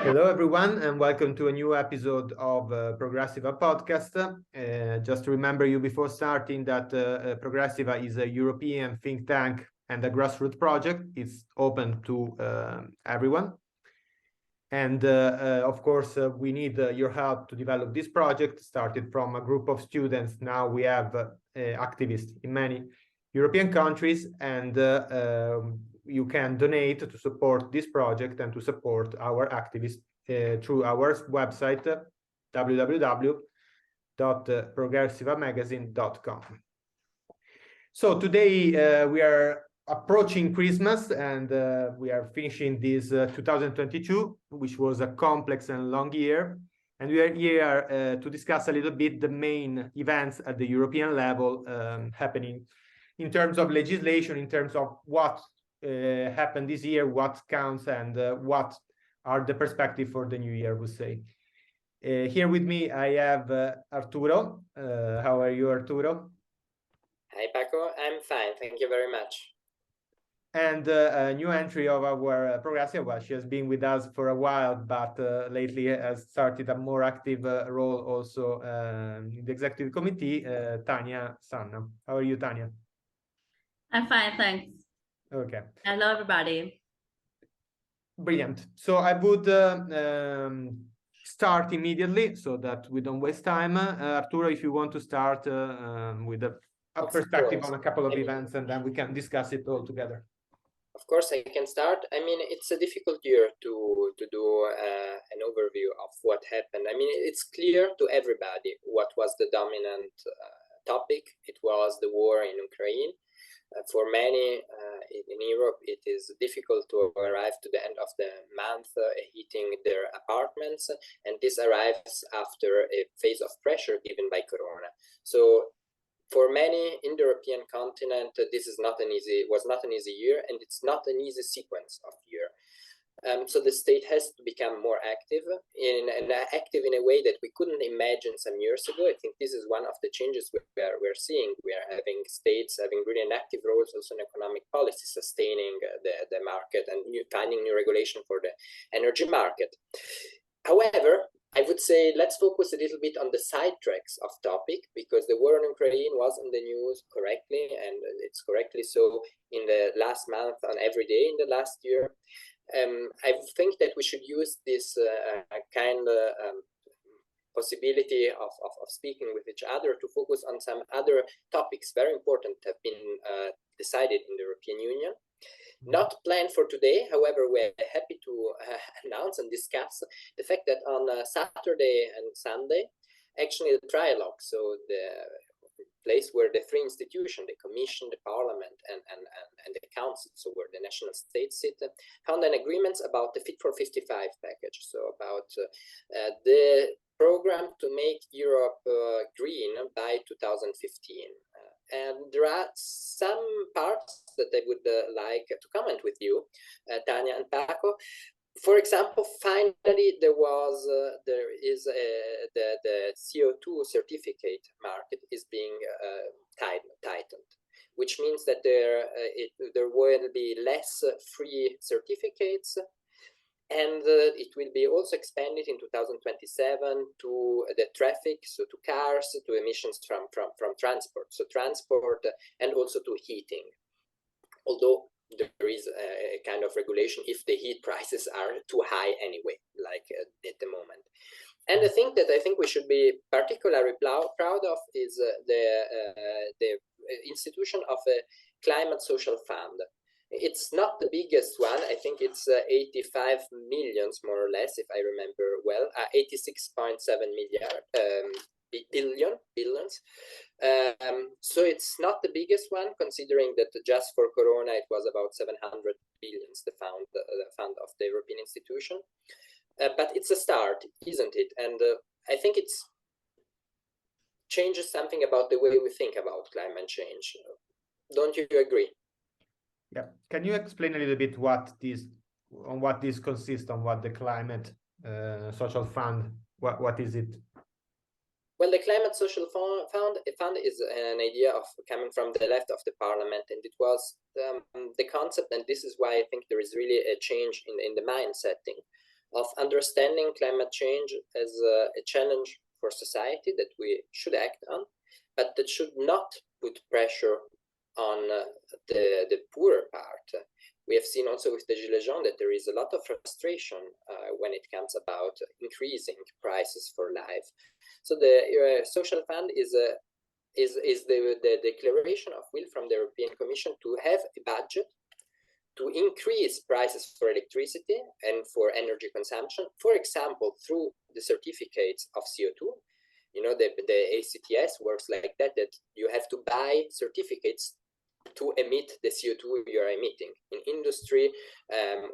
Hello, everyone, and welcome to a new episode of ProgressivA podcast. Just to remember you before starting that ProgressivA is a European think tank and a grassroots project. It's open to everyone. And of course, we need your help to develop this project. Started from a group of students. Now we have activists in many European countries, and you can donate to support this project and to support our activists through our website, www.progressivamagazine.com. So today we are approaching Christmas, and we are finishing this 2022, which was a complex and long year. And we are here to discuss a little bit the main events at the European level happening in terms of legislation, in terms of what happened this year, what counts, and what are the perspective for the new year, we say. Here with me, I have Arturo. How are you, Arturo? Hi, Paco. I'm fine. Thank you very much. And a new entry of our ProgressivA. She has been with us for a while, but lately has started a more active role also in the executive committee, Tania Sanna. How are you, Tania? I'm fine, thanks. Okay. Hello, everybody. Brilliant. So I would start immediately so that we don't waste time. Arturo, if you want to start with a perspective on a couple of events, and then we can discuss it all together. Of course, I can start. I mean, it's a difficult year to do an overview of what happened. I mean, it's clear to everybody what was the dominant topic. It was the war in Ukraine. For many in Europe, it is difficult to arrive to the end of the month heating their apartments, and this arrives after a phase of pressure given by Corona. So for many in the European continent, this is was not an easy year, and it's not an easy sequence of year. So the state has to become more active in a way that we couldn't imagine some years ago. I think this is one of the changes we're seeing. We are having states having really an active role also in economic policy, sustaining the market and finding new regulation for the energy market. However, I would say let's focus a little bit on the side tracks of topic, because the war in Ukraine was on the news correctly, and it's correctly so in the last month, on every day in the last year. I think that we should use this possibility of speaking with each other to focus on some other topics, very important, have been decided in the European Union. Not planned for today, however, we're happy to announce and discuss the fact that on Saturday and Sunday, actually the trialogue, so the place where the three institutions, the Commission, the Parliament, and the Council, so where the national states sit, found an agreement about the Fit for 55 package, so about the program to make Europe green by 2015. And there are some parts that I would like to comment with you, Tania and Paco. For example, finally, there is the CO2 certificate market is being tightened, which means that there will be less free certificates. And it will be also expanded in 2027 to the traffic, so to cars, to emissions from transport, so transport and also to heating. Although there is a kind of regulation if the heat prices are too high anyway, like at the moment. And the thing that I think we should be particularly proud of is the institution of a climate social fund. It's not the biggest one. I think it's 85 millions, more or less, if I remember well, 86.7 billions. So it's not the biggest one, considering that just for Corona, it was about 700 billions, the fund of the European institution. But it's a start, isn't it? And I think it changes something about the way we think about climate change. Don't you agree? Yeah. Can you explain a little bit what this consists, on what the climate social fund, what is it? Well, the climate social fund is an idea of coming from the left of the parliament, and it was the concept, and this is why I think there is really a change in the mind setting. of understanding climate change as a challenge for society that we should act on, but that should not put pressure on the poorer part. We have seen also with the Gilets jaunes that there is a lot of frustration when it comes about increasing prices for life. So the social fund is the declaration of will from the European Commission to have a budget to increase prices for electricity and for energy consumption, for example, through the certificates of CO2. You know, the ACTS works like that, that you have to buy certificates to emit the CO2 you are emitting in industry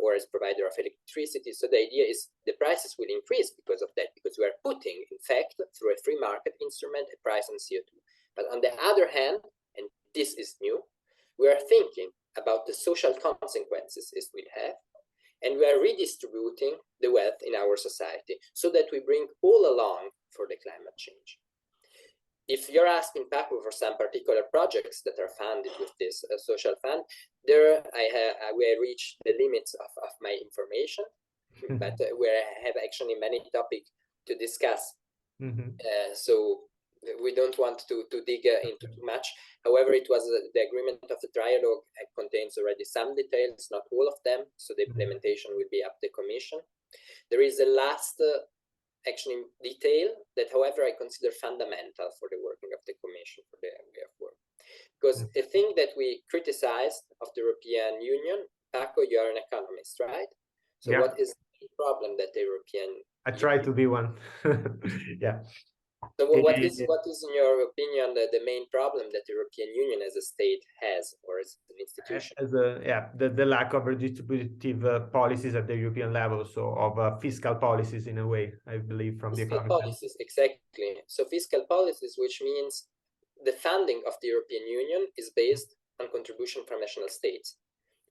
or as provider of electricity. So the idea is the prices will increase because of that, because we are putting, in fact, through a free market instrument, a price on CO2. But on the other hand, and this is new, we are thinking about the social consequences it will have, and we are redistributing the wealth in our society so that we bring all along for the climate change. If you're asking Paco for some particular projects that are funded with this social fund, there we reach the limits of my information, but we have actually many topics to discuss. So we don't want to dig into too much. However, it was the agreement of the trialogue contains already some details, not all of them. So the implementation will be up to the Commission. There is a last actually detail that, however, I consider fundamental for the working of the Commission, for the way of work. Because a thing that we criticized of the European Union, Paco, you are an economist, right? So what is the problem that the European I try to be one. Yeah. So what is in your opinion the main problem that the European Union as a state has, or as an institution? The lack of redistributive policies at the European level, so of fiscal policies in a way, I believe, from the economic policies, exactly. So fiscal policies, which means the funding of the European Union is based on contribution from national states.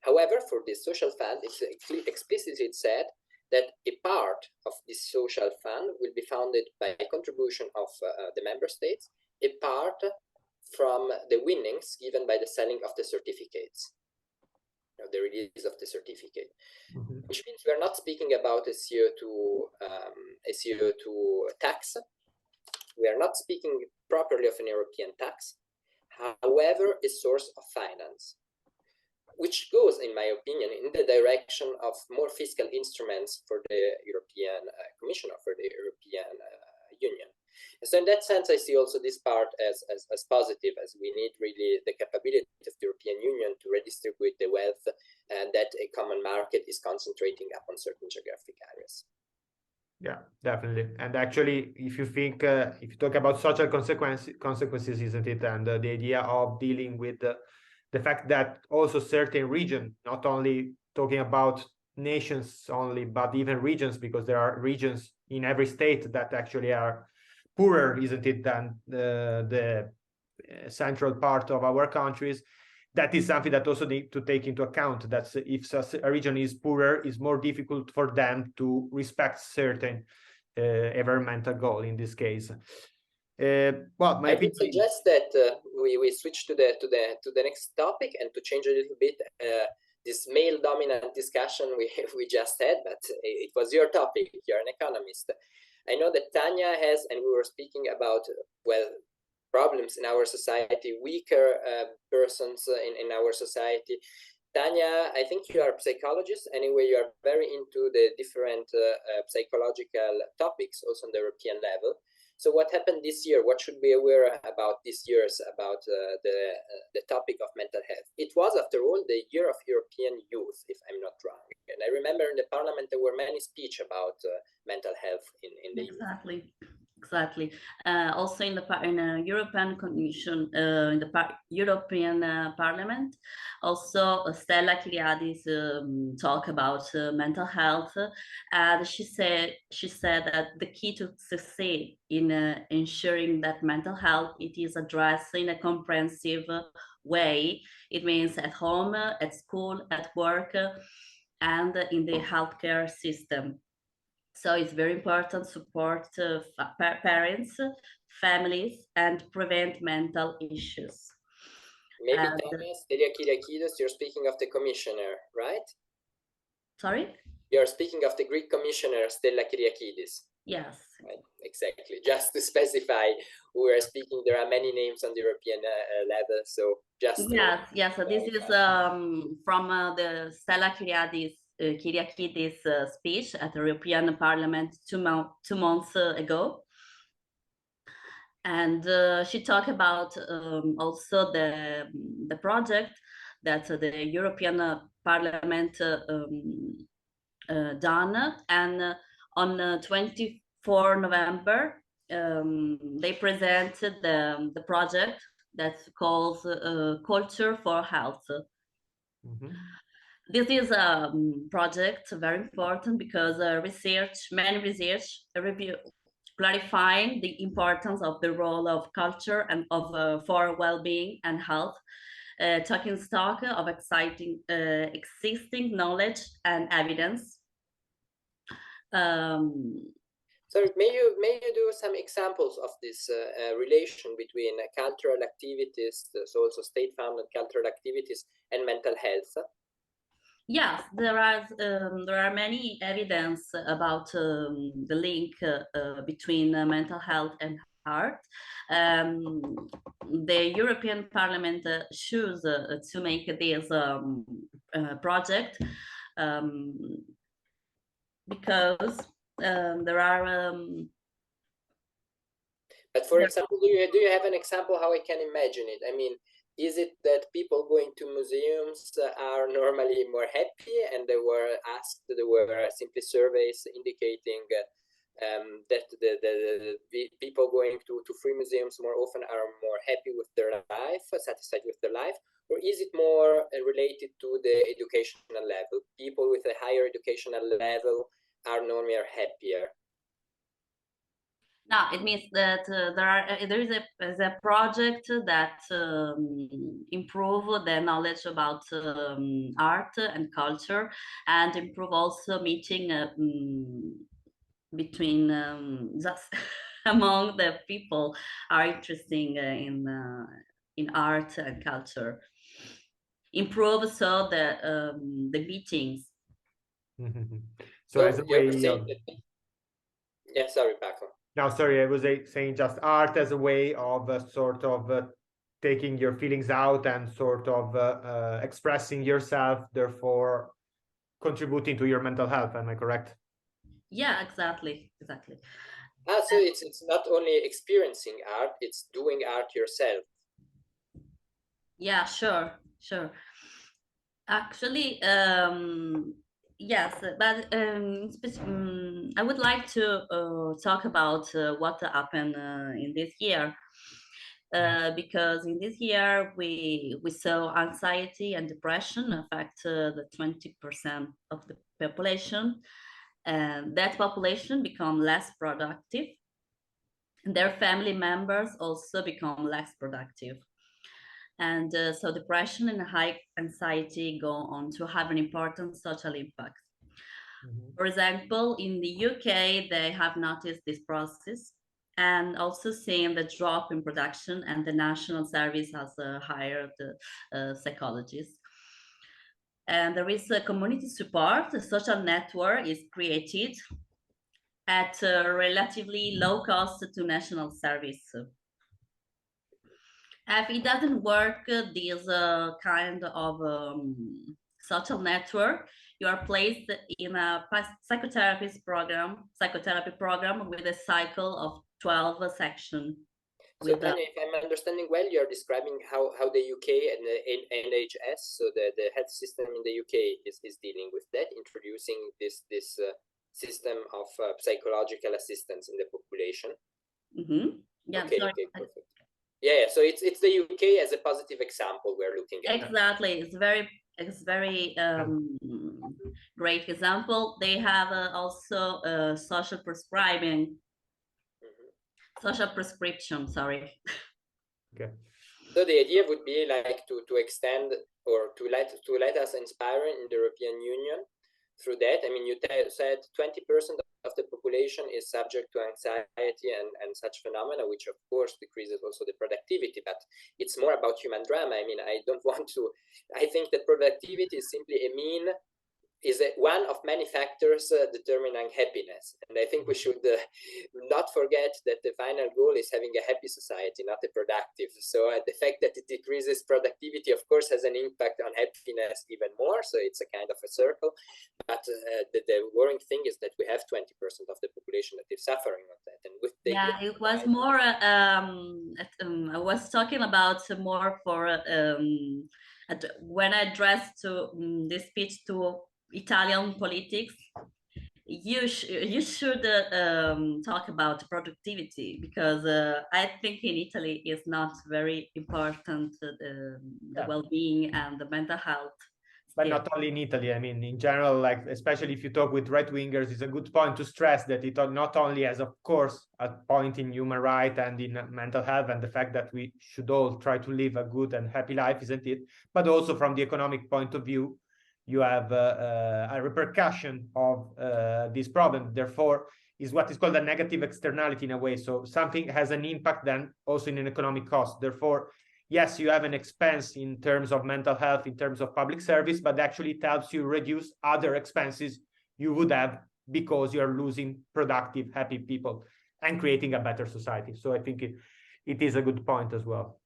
However, for this social fund, it's explicitly said that a part of this social fund will be funded by a contribution of the member states, a part from the winnings given by the selling of the certificates, the release of the certificate, which means we are not speaking about a CO2 tax. We are not speaking properly of an European tax, however, a source of finance, which goes, in my opinion, in the direction of more fiscal instruments for the European Commission or for the European Union. So in that sense, I see also this part as positive, as we need really the capability of the European Union to redistribute the wealth and that a common market is concentrating upon certain geographic areas. Yeah, definitely. And actually, if you think, if you talk about social consequences, isn't it? And the idea of dealing with the fact that also certain regions, not only talking about nations only, but even regions, because there are regions in every state that actually are poorer, isn't it, than the central part of our countries. That is something that also need to take into account, that if a region is poorer, it's more difficult for them to respect certain environmental goal in this case. Well, I would suggest that we switch to the next topic and to change a little bit this male dominant discussion we just had, but it was your topic. You're an economist. I know that Tania has, and we were speaking about, well, problems in our society, weaker persons in our society. Tania, I think you are a psychologist. Anyway, you are very into the different psychological topics also on the European level. So what happened this year? What should we be aware about this year's about the topic of mental health? It was, after all, the year of European youth, if I'm not wrong. And I remember in the parliament there were many speeches about mental health in the youth. Exactly. Also in the European Commission, in the European Parliament, also Stella Kyriadis talk about mental health, and she said that the key to succeed in ensuring that mental health it is addressed in a comprehensive way. It means at home, at school, at work, and in the healthcare system. So it's very important to support parents, families, and prevent mental issues. Maybe Tania, Stella Kyriakides, you're speaking of the commissioner, right? Sorry? You're speaking of the Greek commissioner, Stella Kyriakidis. Yes. Right, exactly. Just to specify who we are speaking, there are many names on the European level. So just yes. So this is from the Stella Kyriakidis speech at the European Parliament 2 months ago. And she talked about also the project that the European Parliament done, and on 24 November they presented the project that's called Culture for Health. Mm-hmm. This is a project very important because many research review clarifying the importance of the role of culture and of for well-being and health, taking stock of existing knowledge and evidence. So may you do some examples of this relation between cultural activities, so also state-funded cultural activities, and mental health? Yes, there are many evidence about the link between mental health and art. The European Parliament chose to make this project because there are. But for example, do you have an example how I can imagine it? I mean, is it that people going to museums are normally more happy, and there were simply surveys indicating that the people going to free museums more often are more happy with their life, satisfied with their life? Or is it more related to the educational level? People with a higher educational level are normally happier. No, it means that there is a project that improve the knowledge about art and culture, and improve also meeting between just among the people are interesting in art and culture. Improve so the meetings. So as a way of... Yeah, sorry, Paco. No, sorry, I was saying just art as a way of sort of taking your feelings out and sort of expressing yourself, therefore contributing to your mental health. Am I correct? Yeah, exactly. So it's not only experiencing art, it's doing art yourself. Yeah, sure. Actually, yes, but I would like to talk about what happened in this year. Because in this year we saw anxiety and depression affect the 20% of the population, and that population become less productive. Their family members also become less productive. And so depression and high anxiety go on to have an important social impact. Mm-hmm. For example, in the UK, they have noticed this process and also seen the drop in production, and the National Service has hired psychologists. And there is a community support. A social network is created at a relatively low cost to National Service. If it doesn't work, this kind of social network, you are placed in a psychotherapy program with a cycle of 12 sections. So Tania, if I'm understanding well, you're describing how the UK and the NHS, so the health system in the UK is dealing with that, introducing this system of psychological assistance in the population. Mm-hmm. Yeah, okay, perfect. Yeah, so it's the UK as a positive example we're looking at. Exactly, it's very great example. They have also social prescribing, social prescription. Sorry. Okay. So the idea would be like to extend or to let us inspire in the European Union through that. I mean, you said 20% of the population is subject to anxiety and such phenomena, which of course decreases also the productivity, but it's more about human drama. I mean, I don't want to, I think that productivity is simply a mean is one of many factors determining happiness. And I think we should not forget that the final goal is having a happy society, not a productive. So the fact that it decreases productivity, of course, has an impact on happiness even more. So it's a kind of a circle. But the worrying thing is that we have 20% of the population that is suffering of that. And with the it was more, I was talking about more for, when I addressed to this speech to Italian politics, you should talk about productivity, because I think in Italy is not very important the well-being and the mental health. But not only in Italy, I mean, in general, like, especially if you talk with right-wingers, it's a good point to stress that it not only has, of course, a point in human rights and in mental health and the fact that we should all try to live a good and happy life, isn't it? But also from the economic point of view, you have a repercussion of this problem. Therefore, is what is called a negative externality in a way. So something has an impact then also in an economic cost. Therefore, yes, you have an expense in terms of mental health, in terms of public service, but actually it helps you reduce other expenses you would have because you are losing productive, happy people and creating a better society. So I think it is a good point as well.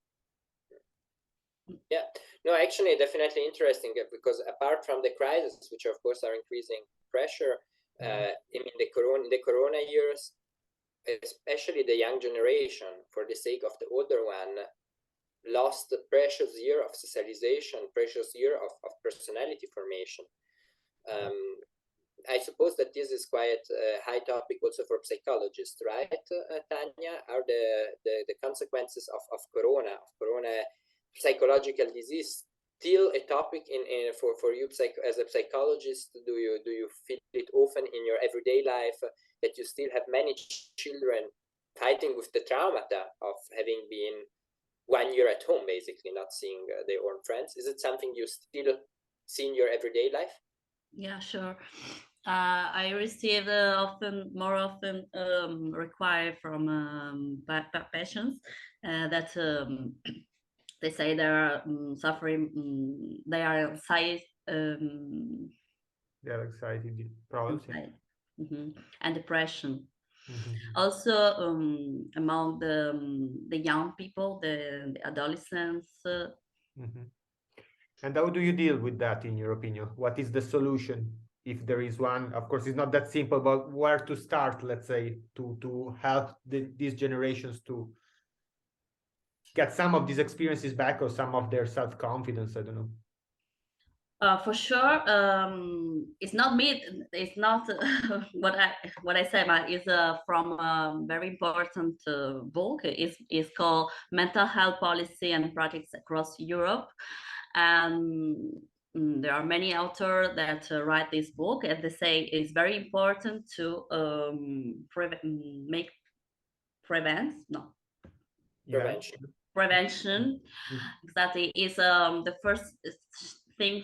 Yeah, no, actually, definitely interesting, because apart from the crisis, which of course are increasing pressure, I mean, the corona years, especially the young generation, for the sake of the older one, lost a precious year of socialization, precious year of personality formation. I suppose that this is quite a high topic also for psychologists, right, Tania? Are the consequences of corona psychological disease still a topic for you as a psychologist? Do you feel it often in your everyday life that you still have many children fighting with the traumata of having been 1 year at home, basically not seeing their own friends? Is it something you still see in your everyday life? Yeah, sure. I receive more often require from patients that they say they are suffering, they are anxiety. They have anxiety problems. And depression. Also among the young people, the adolescents. And how do you deal with that, in your opinion? What is the solution, if there is one? Of course, it's not that simple, but where to start, let's say, to help these generations to get some of these experiences back or some of their self-confidence? I don't know. For sure, it's not me. It's not what I say, but it's from a very important book. It's called Mental Health Policy and Practice Across Europe, and there are many authors that write this book, and they say it's very important to prevention. Exactly, is the first thing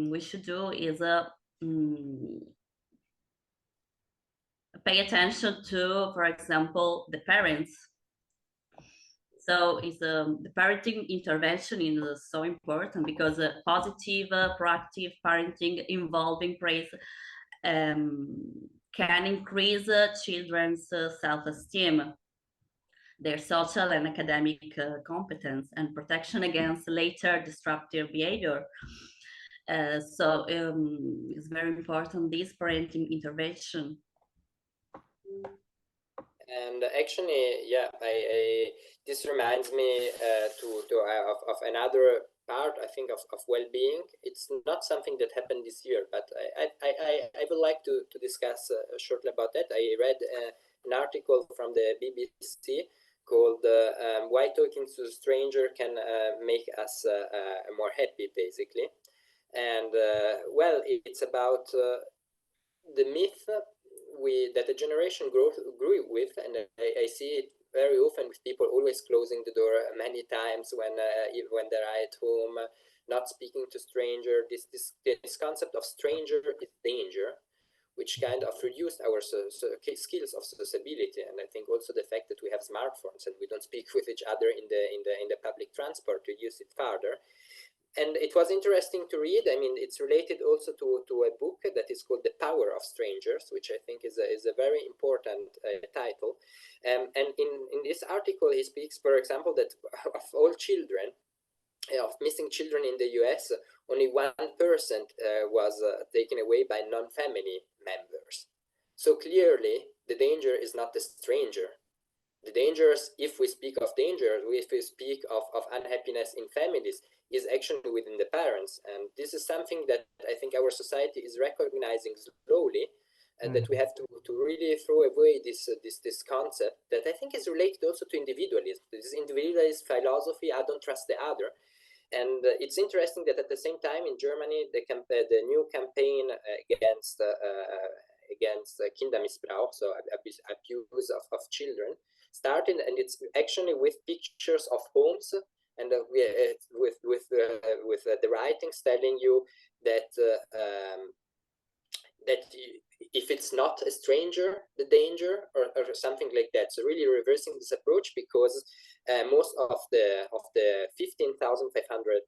we should do is pay attention to, for example, the parents. So it's the parenting intervention is so important, because positive, proactive parenting involving praise can increase children's self-esteem, their social and academic competence, and protection against later disruptive behavior. So it's very important, this parenting intervention. And actually, yeah, this reminds me of another part, I think, of well-being. It's not something that happened this year, but I would like to discuss shortly about that. I read an article from the BBC called Why Talking to a Stranger Can Make Us More Happy, basically. And well, it's about the myth that a generation grew with, and I see it very often with people always closing the door many times when they're at home, not speaking to stranger. This concept of stranger is danger, which kind of reduced our skills of sociability. And I think also the fact that we have smartphones and we don't speak with each other in the public transport reduce it further. And it was interesting to read. I mean, it's related also to a book that is called The Power of Strangers, which I think is a very important title. And in this article, he speaks, for example, that of all children, of missing children in the US, only 1% was taken away by non-family members. So clearly, the danger is not the stranger. The dangers, if we speak of danger, if we speak of unhappiness in families, is actually within the parents. And this is something that I think our society is recognizing slowly, and that we have to really throw away this concept that I think is related also to individualism. This individualist philosophy, I don't trust the other. And it's interesting that at the same time in Germany, the new campaign against Kindermissbrauch, so abuse of children, started, and it's actually with pictures of homes, and with the writings telling you that if it's not a stranger, the danger, or something like that. So really reversing this approach, because most of the 15,500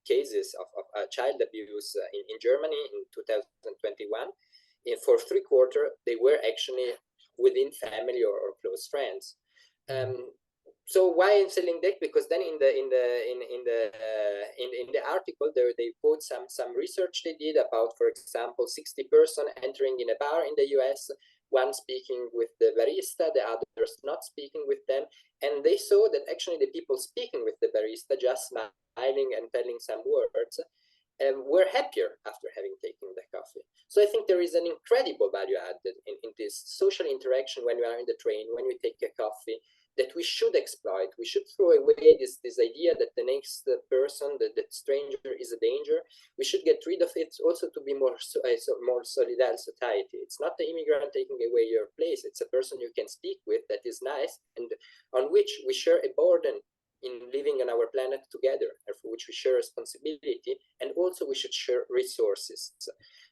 cases of child abuse in Germany in 2021, for 3/4, they were actually within family or close friends. So why I'm saying that? Because then in the article there, they quote some research they did about, for example, 60 persons entering in a bar in the US, one speaking with the barista, the others not speaking with them, and they saw that actually the people speaking with the barista, just smiling and telling some words, were happier after having taken the coffee. So I think there is an incredible value added in this social interaction when we are in the train, when we take a coffee, that we should exploit. We should throw away this idea that the next person, the stranger, is a danger. We should get rid of it also to be more solidal society. It's not the immigrant taking away your place. It's a person you can speak with that is nice and on which we share a burden in living on our planet together, and for which we share responsibility, and also we should share resources.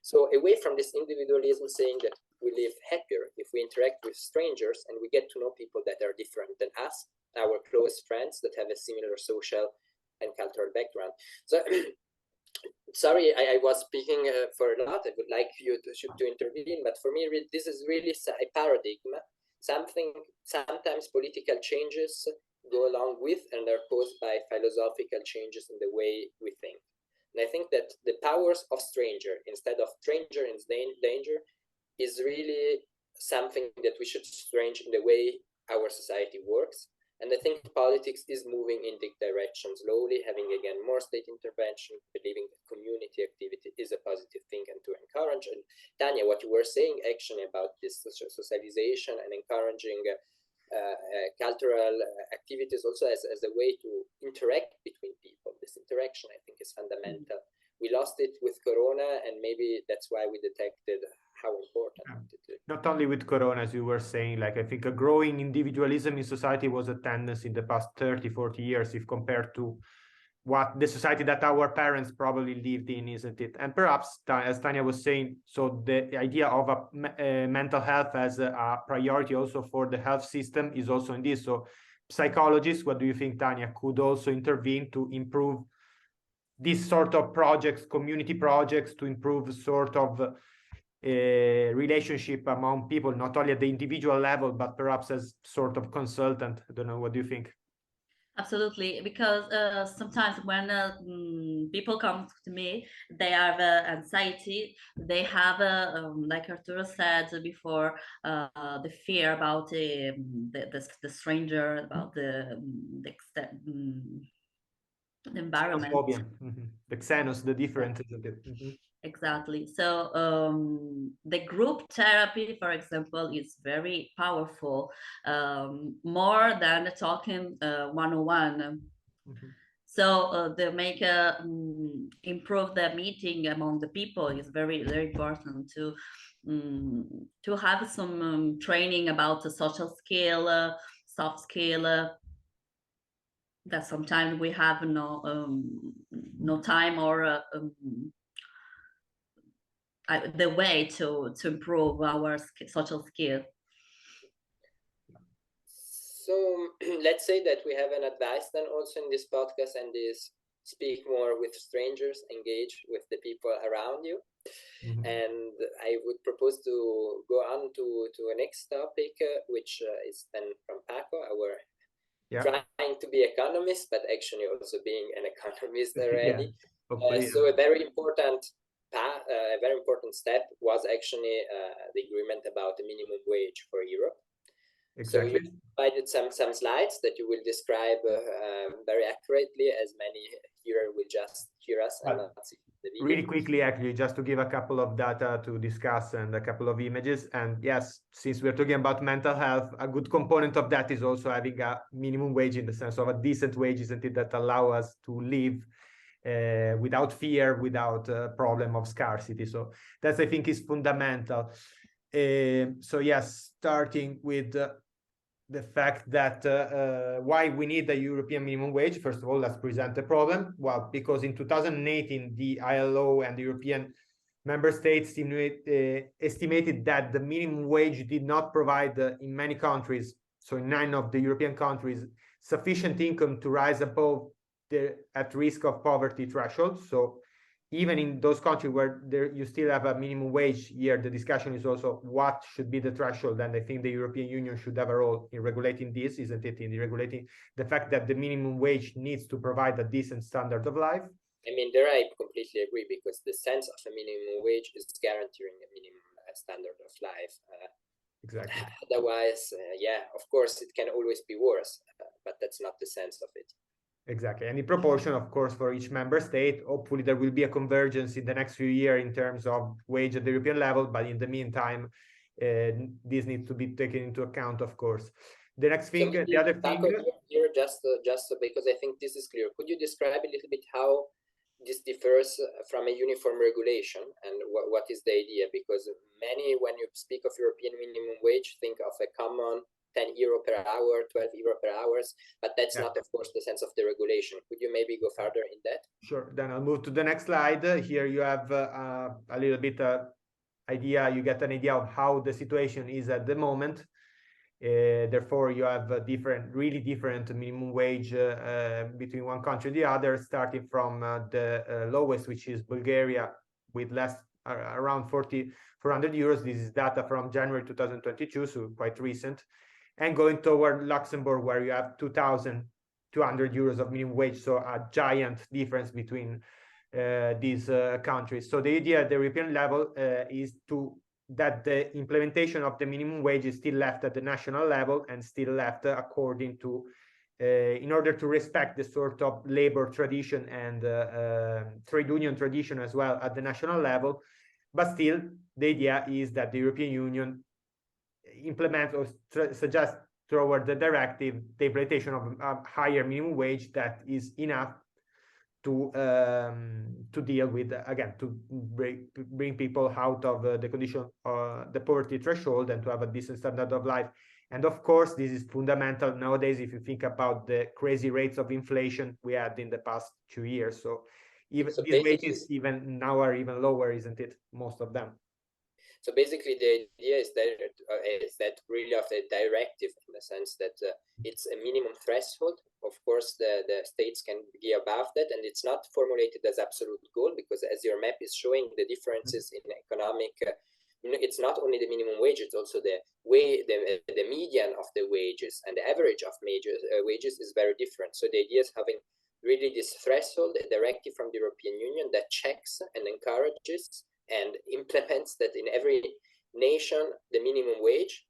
So away from this individualism, saying that we live happier if we interact with strangers and we get to know people that are different than us, our close friends that have a similar social and cultural background. So sorry, I was speaking for a lot. I would like you to intervene, but for me, this is really a paradigm. Sometimes political changes go along with and are caused by philosophical changes in the way we think. And I think that the powers of stranger instead of stranger in danger is really something that we should change in the way our society works. And I think politics is moving in the direction slowly, having again more state intervention, believing that community activity is a positive thing and to encourage. And Tania, what you were saying actually about this socialization and encouraging cultural activities also as a way to interact between people. This interaction, I think, is fundamental. We lost it with Corona, and maybe that's why we detected how important it is. Not only with Corona, as you were saying, like I think a growing individualism in society was a tendency in the past 30, 40 years, if compared to what the society that our parents probably lived in, isn't it? And perhaps, as Tania was saying, so the idea of a mental health as a priority also for the health system is also in this. So psychologists, what do you think, Tania, could also intervene to improve these sort of projects, community projects, to improve sort of relationship among people, not only at the individual level, but perhaps as sort of consultant? I don't know, what do you think? Absolutely, because sometimes when people come to me, they have anxiety, they have, like Arturo said before, the fear about the stranger, about the environment. The xenos, the differences of it. Exactly. So the group therapy, for example, is very powerful, more than talking one-on-one. So they make improve the meeting among the people is very, very important to have some training about the social skill, soft skill. That sometimes we have no time or the way to improve our social skill. So let's say that we have an advice then also in this podcast, and is speak more with strangers, engage with the people around you. And I would propose to go on to a next topic, which is then from Paco, our trying to be economist, but actually also being an economist already. So a very important step was actually the agreement about the minimum wage for Europe. Exactly. So you provided some slides that you will describe very accurately, as many here will just hear us and not see the video. Really quickly, actually, just to give a couple of data to discuss and a couple of images. And yes, since we're talking about mental health, a good component of that is also having a minimum wage, in the sense of a decent wage, isn't it, that allow us to live without fear, without problem of scarcity. So that's, I think, is fundamental. So yes, starting with the fact that why we need a European minimum wage. First of all, let's present the problem. Well, because in 2018, the ILO and the European member states estimated that the minimum wage did not provide in many countries, so in 9 of the European countries, sufficient income to rise above the at risk of poverty threshold. So even in those countries where you still have a minimum wage, here the discussion is also what should be the threshold, and I think the European Union should have a role in regulating this, isn't it, in regulating the fact that the minimum wage needs to provide a decent standard of life. I mean, there I completely agree, because the sense of a minimum wage is guaranteeing a minimum standard of life. Exactly. Otherwise, yeah, of course, it can always be worse, but that's not the sense of it. Exactly. And in proportion, of course, for each member state, hopefully there will be a convergence in the next few years in terms of wage at the European level. But in the meantime, this needs to be taken into account, of course. The next thing, the other thing... Here, just because I think this is clear, could you describe a little bit how this differs from a uniform regulation, and what is the idea? Because many, when you speak of European minimum wage, think of a common 10 euro per hour, 12 euro per hour, but that's not, of course, the sense of the regulation. Could you maybe go further in that? Sure. Then I'll move to the next slide. Here you have a little bit idea. You get an idea of how the situation is at the moment. Therefore, you have a really different minimum wage between one country and the other, starting from the lowest, which is Bulgaria, with around 400 euros. This is data from January 2022, so quite recent. And going toward Luxembourg, where you have 2,200 euros of minimum wage, so a giant difference between these countries. So the idea at the European level is that the implementation of the minimum wage is still left at the national level, and still left according to, in order to respect the sort of labor tradition and trade union tradition as well at the national level. But still, the idea is that the European Union implement or suggest toward the directive the implementation of a higher minimum wage that is enough to deal with, again, to bring people out of the condition, the poverty threshold, and to have a decent standard of life. And of course, this is fundamental nowadays if you think about the crazy rates of inflation we had in the past 2 years. So even these wages even now are even lower, isn't it? Most of them. So basically, the idea is that really of the directive, in the sense that it's a minimum threshold. Of course, the states can be above that, and it's not formulated as absolute goal, because as your map is showing, the differences in economic, it's not only the minimum wage, it's also the median of the wages, and the average of wages is very different. So the idea is having really this threshold, a directive from the European Union that checks and encourages and implements that in every nation, the minimum wage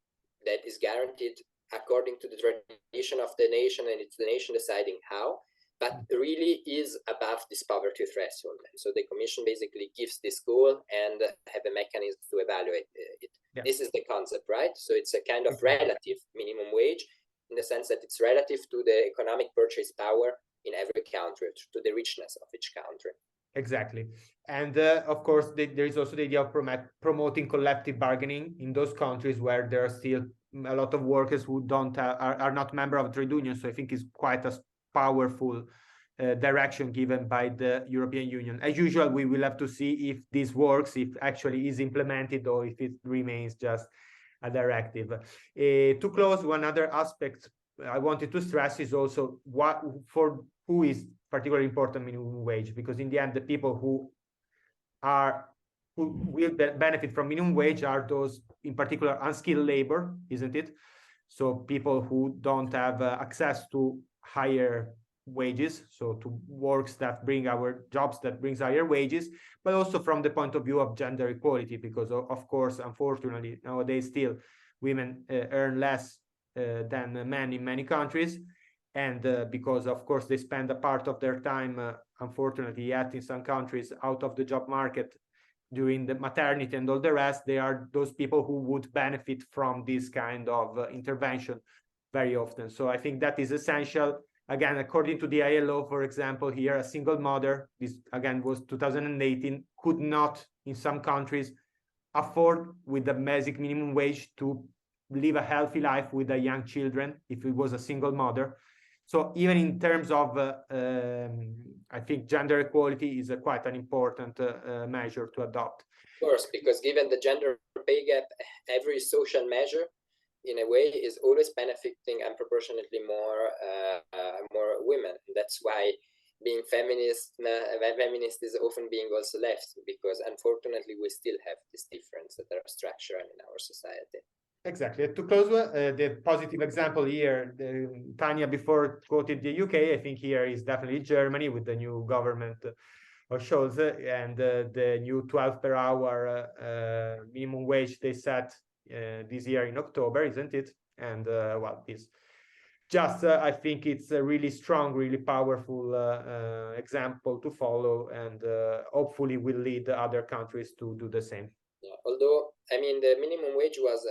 that is guaranteed according to the tradition of the nation, and it's the nation deciding how, but really is above this poverty threshold. And so the Commission basically gives this goal and have a mechanism to evaluate it. Yeah. This is the concept, right? So it's a kind of relative minimum wage, in the sense that it's relative to the economic purchase power in every country, to the richness of each country. Exactly. And of course, there is also the idea of promoting collective bargaining in those countries where there are still a lot of workers who are not member of trade unions. So I think it's quite a powerful direction given by the European Union. As usual, we will have to see if this works, if actually is implemented, or if it remains just a directive. To close, one other aspect I wanted to stress is also particularly important minimum wage, because in the end, the people who will benefit from minimum wage are those, in particular, unskilled labor, isn't it? So people who don't have access to higher wages, so to works that bring our jobs that brings higher wages, but also from the point of view of gender equality, because of course, unfortunately, nowadays still women earn less than men in many countries, and because of course they spend a part of their time, unfortunately, yet in some countries, out of the job market during the maternity and all the rest. They are those people who would benefit from this kind of intervention very often. So I think that is essential. Again, according to the ILO, for example, here, a single mother, this again was 2018, could not, in some countries, afford with the basic minimum wage to live a healthy life with the young children if it was a single mother. So even in terms of, I think gender equality is quite an important measure to adopt. Of course, because given the gender pay gap, every social measure, in a way, is always benefiting unproportionately more women. That's why being feminist is often being also left, because unfortunately we still have this difference that are structural in our society. Exactly. To close, the positive example here, Tania before quoted the UK, I think here is definitely Germany with the new government of Scholz and the new 12 per hour minimum wage they set this year in October, isn't it? And well, this just, I think it's a really strong, really powerful example to follow, and hopefully will lead other countries to do the same. Yeah, although I mean the minimum wage was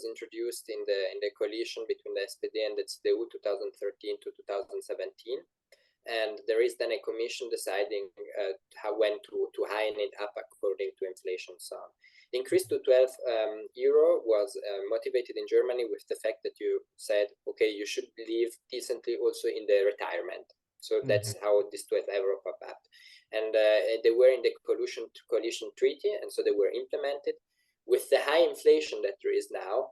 introduced in the coalition between the SPD and the CDU 2013 to 2017, and there is then a commission deciding when to heighten it up according to inflation. So the increase to 12 euro was motivated in Germany with the fact that you said, okay, you should live decently also in the retirement. So that's how this 12 euro popped up. And they were in the coalition treaty, and so they were implemented. With the high inflation that there is now,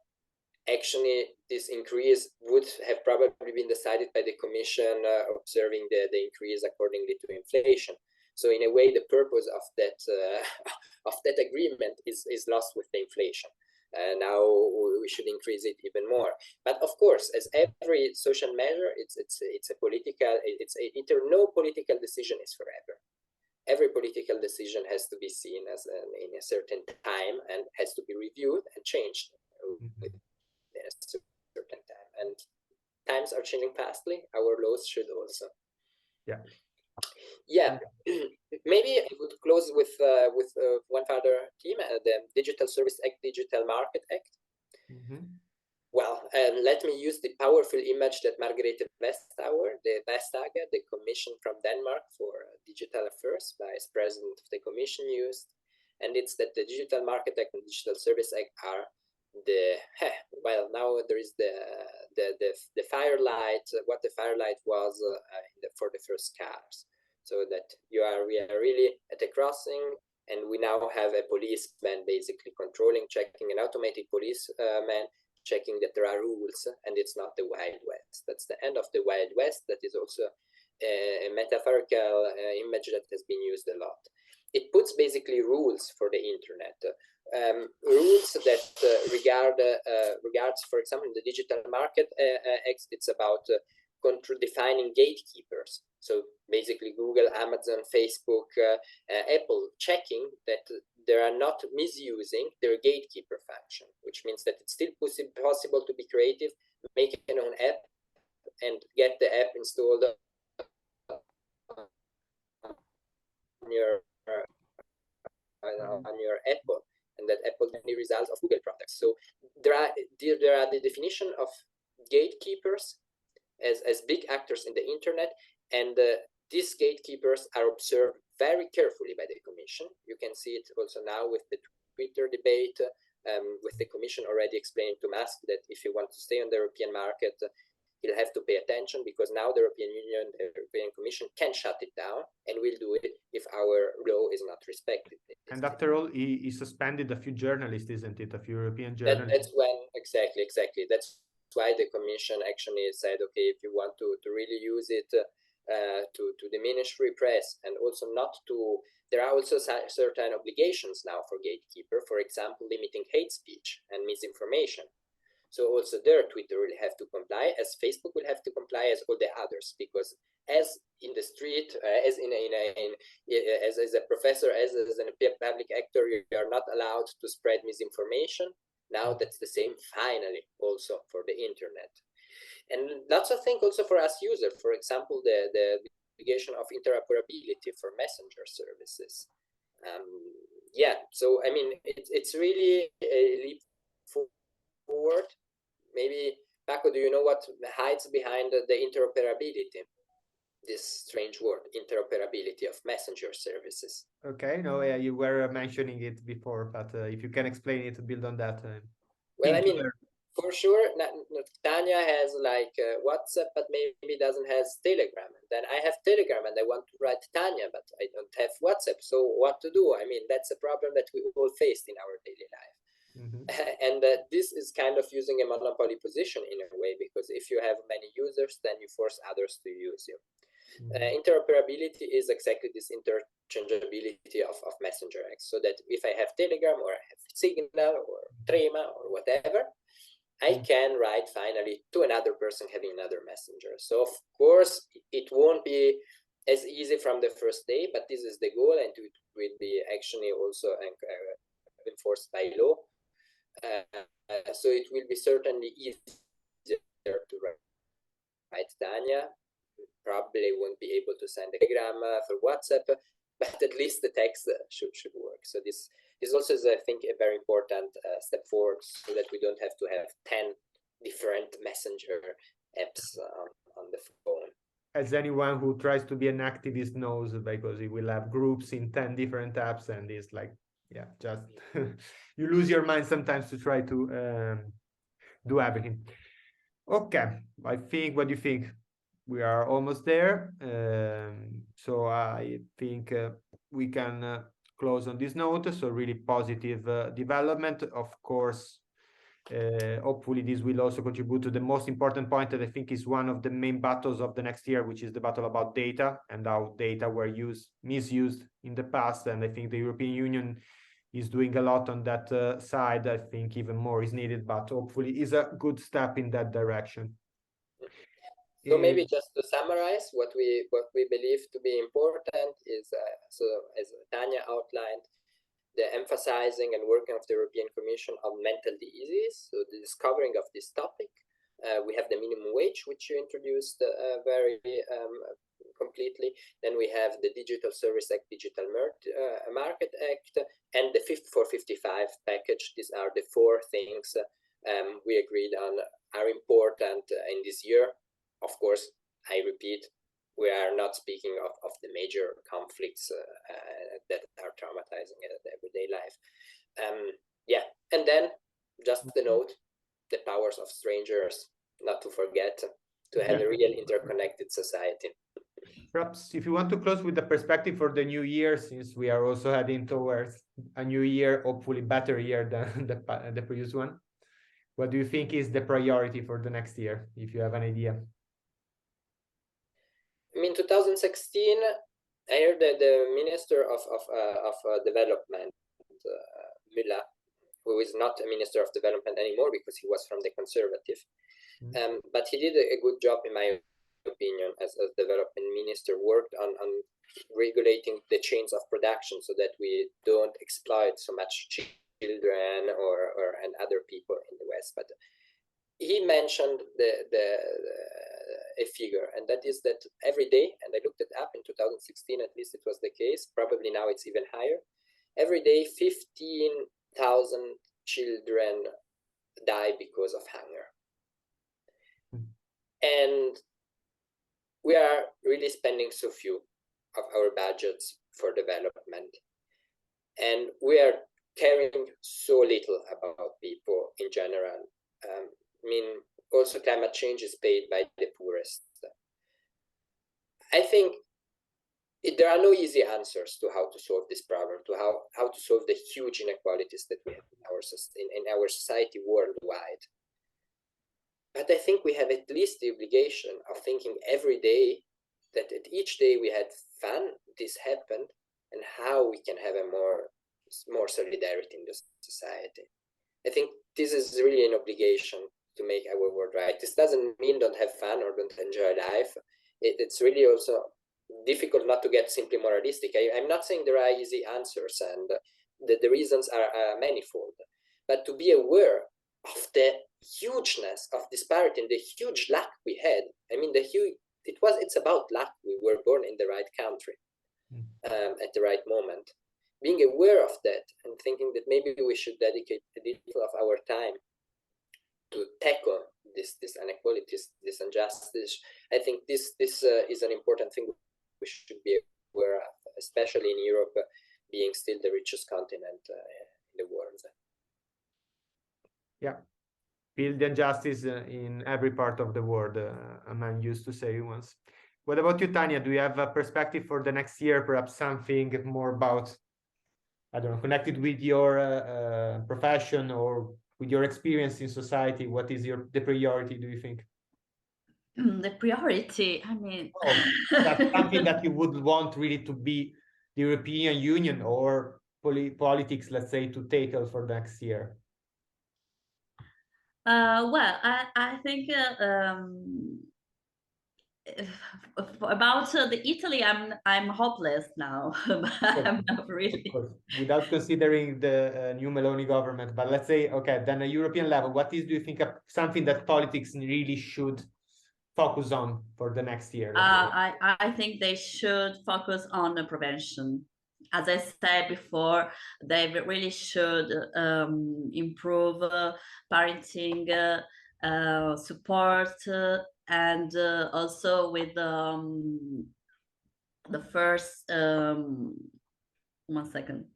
actually this increase would have probably been decided by the commission, observing the increase accordingly to inflation. So in a way, the purpose of that agreement is lost with the inflation. Now we should increase it even more. But of course, as every social measure, it's a political. No political decision is forever. Every political decision has to be seen as in a certain time and has to be reviewed and changed in a certain time. And times are changing fastly. Our laws should also. Yeah. Maybe I would close with one further theme: the Digital Service Act, Digital Market Act. Well, let me use the powerful image that Margrethe Vestager, the Commission from Denmark for Digital Affairs, Vice President of the Commission, used. And it's that the Digital Market Act and Digital Service Act are well, now there is the firelight, what the firelight was for the first cars. So that we are really at a crossing, and we now have a policeman basically controlling, checking, an automated policeman checking that there are rules, and it's not the Wild West. That's the end of the Wild West. That is also a metaphorical image that has been used a lot. It puts basically rules for the internet, rules that regards, for example, in the Digital Market Act, it's about defining gatekeepers. So basically Google, Amazon, Facebook, Apple checking that they are not misusing their gatekeeper function, which means that it's still possible to be creative, make an own app, and get the app installed on your Apple, and that Apple can be results of Google products. So there are the definition of gatekeepers as big actors in the internet, and these gatekeepers are observed very carefully by the Commission. You can see it also now with the Twitter debate, with the Commission already explaining to Musk that if you want to stay on the European market, you'll have to pay attention, because now the European Union, the European Commission can shut it down, and will do it if our law is not respected. And after all, he suspended a few journalists, isn't it? A few European journalists. That's when, exactly. That's why the Commission actually said, okay, if you want to really use it, to diminish free press, and also not to. There are also certain obligations now for gatekeeper, for example, limiting hate speech and misinformation. So also there, Twitter will have to comply, as Facebook will have to comply, as all the others, because as in the street, as as a professor, as a public actor, you are not allowed to spread misinformation. Now that's the same, finally, also for the internet. And lots of things also for us users. For example, the obligation of interoperability for messenger services. Yeah, so I mean, it's really a leap forward. Maybe, Paco, do you know what hides behind the interoperability? This strange word, interoperability of messenger services. Okay, no, yeah, you were mentioning it before, but if you can explain it, build on that. Well, I mean, for sure, Tania has like WhatsApp, but maybe doesn't has Telegram. And then I have Telegram and I want to write Tania, but I don't have WhatsApp. So what to do? I mean, that's a problem that we all faced in our daily life. And this is kind of using a monopoly position in a way, because if you have many users, then you force others to use you. Interoperability is exactly this interchangeability of Messenger X, so that if I have Telegram or I have Signal or Trema or whatever, I can write finally to another person having another messenger. So of course it won't be as easy from the first day, but this is the goal, and it will be actually also enforced by law. So it will be certainly easier to write Tania. Probably won't be able to send a telegram for WhatsApp, but at least the text should work. So this also is, I think, a very important step forward, so that we don't have to have 10 different messenger apps on the phone. As anyone who tries to be an activist knows, because it will have groups in 10 different apps, and it's like, yeah, just you lose your mind sometimes to try to do everything. Okay, I think, what do you think? We are almost there. So I think we can close on this note. So really positive development. Of course, hopefully this will also contribute to the most important point that I think is one of the main battles of the next year, which is the battle about data and how data were misused in the past. And I think the European Union is doing a lot on that side. I think even more is needed, but hopefully is a good step in that direction. So maybe just to summarize, what we believe to be important is, so as Tania outlined, the emphasizing and working of the European Commission on mental diseases, so the discovering of this topic. We have the minimum wage, which you introduced very completely. Then we have the Digital Service Act, Digital Market Act, and the Fit for 55 package. These are the four things we agreed on are important in this year. Of course, I repeat, we are not speaking of the major conflicts that are traumatizing everyday life. Yeah, and then just the note, the powers of strangers, not to forget, to have a real interconnected society. Perhaps if you want to close with the perspective for the new year, since we are also heading towards a new year, hopefully better year than the previous one, what do you think is the priority for the next year, if you have an idea? I mean, 2016, I heard that the Minister of Development, Müller, who is not a Minister of Development anymore because he was from the Conservative, but he did a good job, in my opinion, as a development minister, worked on regulating the chains of production so that we don't exploit so much children and other people in the West. But he mentioned a figure, and that is that every day, and I looked it up in 2016, at least it was the case, probably now it's even higher, every day 15,000 children die because of hunger. And we are really spending so few of our budgets for development, and we are caring so little about people in general. I mean, also climate change is paid by the poorest. I think there are no easy answers to how to solve this problem, to how to solve the huge inequalities that we have in our society worldwide. But I think we have at least the obligation of thinking every day that at each day we had fun, this happened, and how we can have a more solidarity in the society. I think this is really an obligation to make our world right. This doesn't mean don't have fun or don't enjoy life. It's really also difficult not to get simply moralistic. I'm not saying there are easy answers, and the reasons are manifold, but to be aware of the hugeness of disparity and the huge luck we had. I mean, it's about luck. We were born in the right country at the right moment. Being aware of that and thinking that maybe we should dedicate a little of our time to tackle this inequalities, this injustice. I think this is an important thing we should be aware of, especially in Europe, being still the richest continent in the world. Yeah, feel the injustice in every part of the world, a man used to say once. What about you, Tania? Do you have a perspective for the next year, perhaps something more about, I don't know, connected with your profession or with your experience in society? What is the priority, do you think? The priority, I mean... That's something that you would want really to be the European Union or politics, let's say, to tackle for next year? Well, I think about the Italy, I'm hopeless now, but I'm not really. Of course, without considering the new Meloni government, but let's say, okay, then a European level, do you think of something that politics really should focus on for the next year? I think they should focus on the prevention. As I said before, they really should improve parenting support and also with the first 1 second.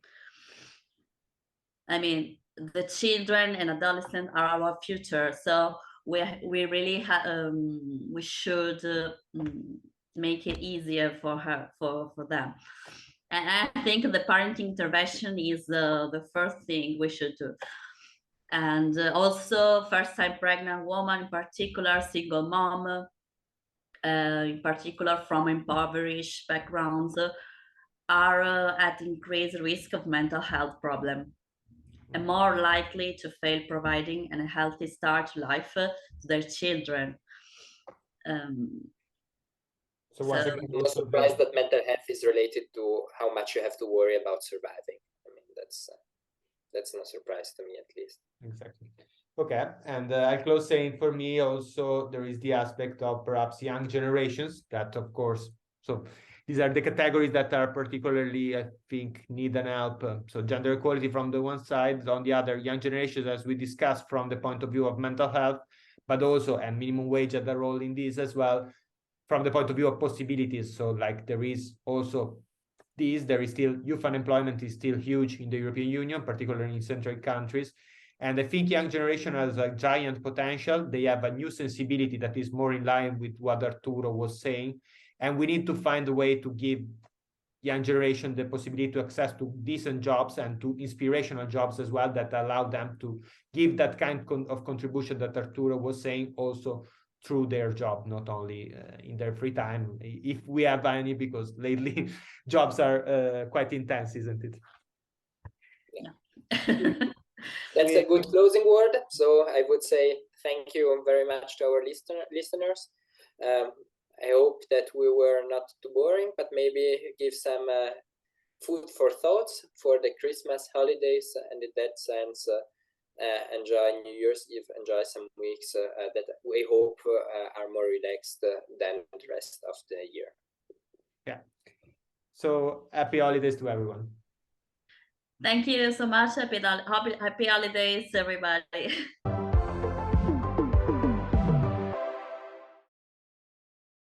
I mean, the children and adolescents are our future, so we really we should make it easier for them. And I think the parenting intervention is the first thing we should do. And also first-time pregnant woman, in particular, single mom, in particular from impoverished backgrounds, are at increased risk of mental health problems and more likely to fail providing a healthy start to life to their children. So I'm not surprised that mental health is related to how much you have to worry about surviving. I mean, that's no surprise to me, at least. Exactly. Okay, and I close saying for me also there is the aspect of perhaps young generations that, of course, so these are the categories that are particularly, I think, need an help. So gender equality from the one side, on the other, young generations, as we discussed from the point of view of mental health, but also, and minimum wage had a role in this as well, from the point of view of possibilities. So like there is also there is still youth unemployment is still huge in the European Union, particularly in central countries. And I think young generation has a giant potential. They have a new sensibility that is more in line with what Arturo was saying. And we need to find a way to give young generation the possibility to access to decent jobs and to inspirational jobs as well that allow them to give that kind of contribution that Arturo was saying also through their job, not only in their free time, if we have any, because lately jobs are quite intense, isn't it? Yeah. That's a good closing word. So I would say thank you very much to our listeners. I hope that we were not too boring, but maybe give some food for thoughts for the Christmas holidays, and in that sense, enjoy New Year's Eve, enjoy some weeks that we hope are more relaxed than the rest of the year. Yeah. So happy holidays to everyone. Thank you so much. Happy holidays, everybody.